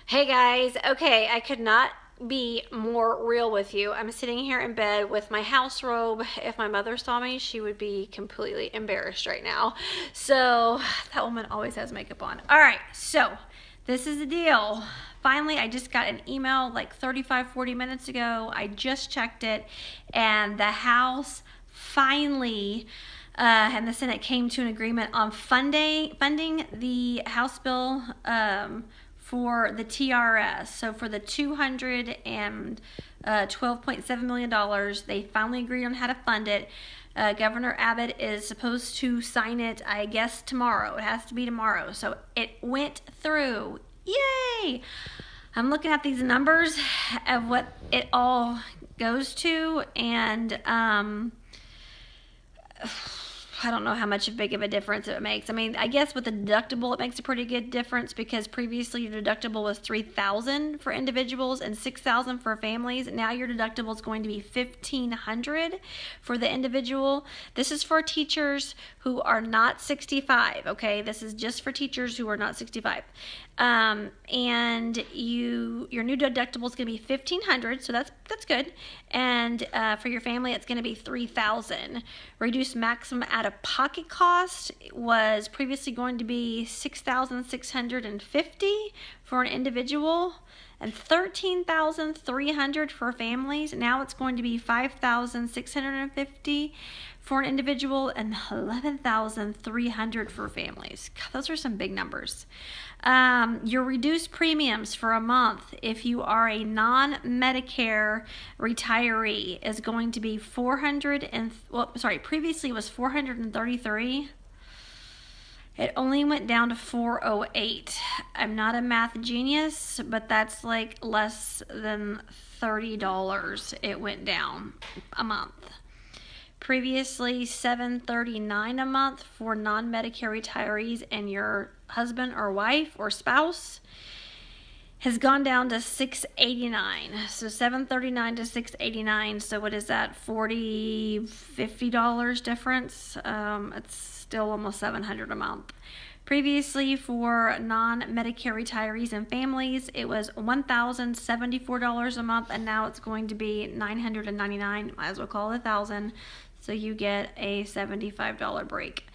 Hey guys, okay, I could not be more real with you. I'm sitting here in bed with my house robe. If my mother saw me, she would be completely embarrassed right now. So, that woman always has makeup on. All right, so this is the deal. Finally, I just got an email like 35, 40 minutes ago. I just checked it, and the House finally and the Senate came to an agreement on funding the House bill for the TRS. So for the $212.7 million, they finally agreed on how to fund it. Governor Abbott is supposed to sign it, I guess, tomorrow. It has to be tomorrow. So it went through. Yay! I'm looking at these numbers of what it all goes to, and I don't know how much big of a difference it makes. I mean, I guess with the deductible, it makes a pretty good difference because previously your deductible was $3,000 for individuals and $6,000 for families. Now your deductible is going to be $1,500 for the individual. This is for teachers who are not 65. Okay, this is just for teachers who are not 65. And your new deductible is going to be $1,500, so that's good. And for your family, it's going to be $3,000. Reduced maximum out-of-pocket cost was previously going to be $6,650 for an individual and $13,300 for families. Now it's going to be $5,650 for an individual and $11,300 for families. God, those are some big numbers. Your reduced premiums for a month if you are a non-Medicare retiree is going to be previously it was $433. It only went down to $408. I'm not a math genius, but that's like less than $30 it went down a month. Previously $739 a month for non-Medicare retirees and your husband or wife or spouse has gone down to $689. So $739 to $689. So what is that? $50 difference. It's still almost $700 a month. Previously, for non-Medicare retirees and families, it was $1,074 a month, and now it's going to be $999. Might as well call it $1,000. So you get a $75 break.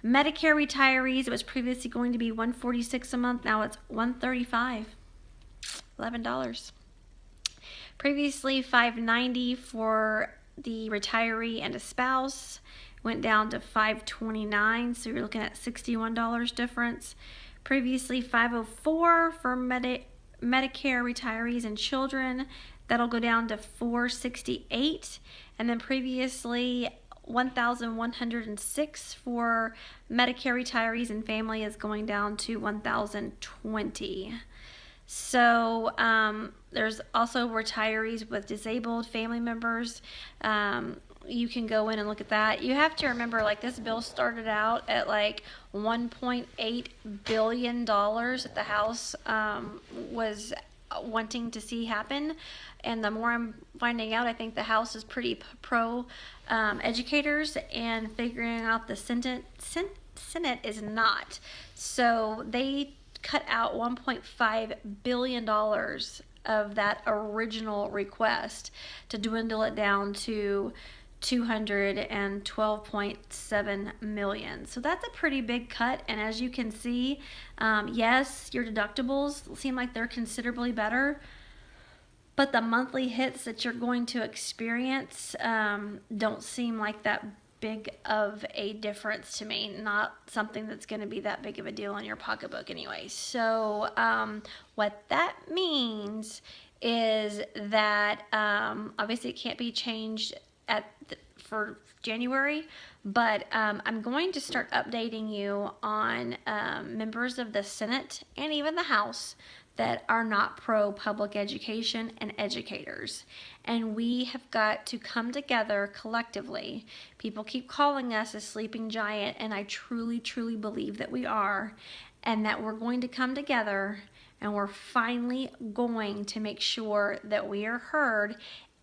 Medicare retirees, it was previously going to be $146 a month. Now it's $135. $11. Previously $590 for the retiree and a spouse, went down to $529, so you're looking at $61 difference. Previously $504 for Medicare retirees and children, that'll go down to $468, and then previously $1,106 for Medicare retirees and family is going down to $1,020. So there's also retirees with disabled family members. You can go in and look at that. You have to remember, like, this bill started out at like $1.8 billion that the House was wanting to see happen. And the more I'm finding out, I think the House is pretty pro educators, and figuring out the Senate is not. So they cut out $1.5 billion of that original request to dwindle it down to $212.7 million. So that's a pretty big cut. And as you can see, yes, your deductibles seem like they're considerably better, but the monthly hits that you're going to experience don't seem like that big of a difference to me. Not something that's going to be that big of a deal in your pocketbook anyway. So what that means is that obviously it can't be changed for January, but I'm going to start updating you on members of the Senate and even the House that are not pro public education and educators. And we have got to come together collectively. People keep calling us a sleeping giant, and I truly, truly believe that we are, and that we're going to come together, and we're finally going to make sure that we are heard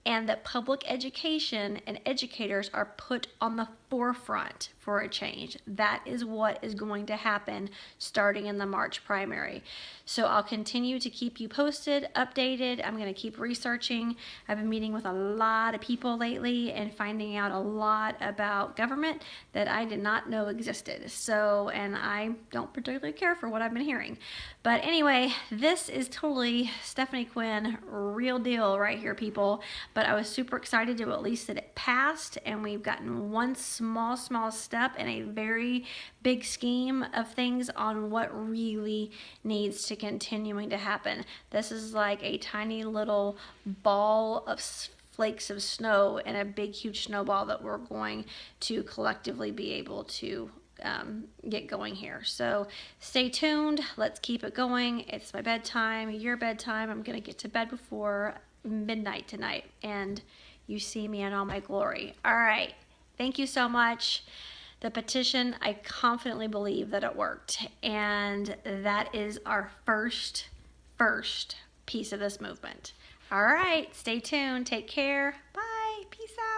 and that public education and educators are put on the forefront for a change. That is what is going to happen starting in the March primary. So I'll continue to keep you posted, updated. I'm going to keep researching. I've been meeting with a lot of people lately and finding out a lot about government that I did not know existed. So, and I don't particularly care for what I've been hearing. But anyway, this is totally Stephanie Quinn, real deal right here, people. But I was super excited to at least that it passed, and we've gotten one small step in a very big scheme of things on what really needs to continuing to happen. This is like a tiny little ball of flakes of snow and a big huge snowball that we're going to collectively be able to get going here. So stay tuned. Let's keep it going. It's my bedtime, your bedtime. I'm going to get to bed before midnight tonight, and you see me in all my glory. All right. Thank you so much. The petition, I confidently believe that it worked. And that is our first piece of this movement. All right. Stay tuned. Take care. Bye. Peace out.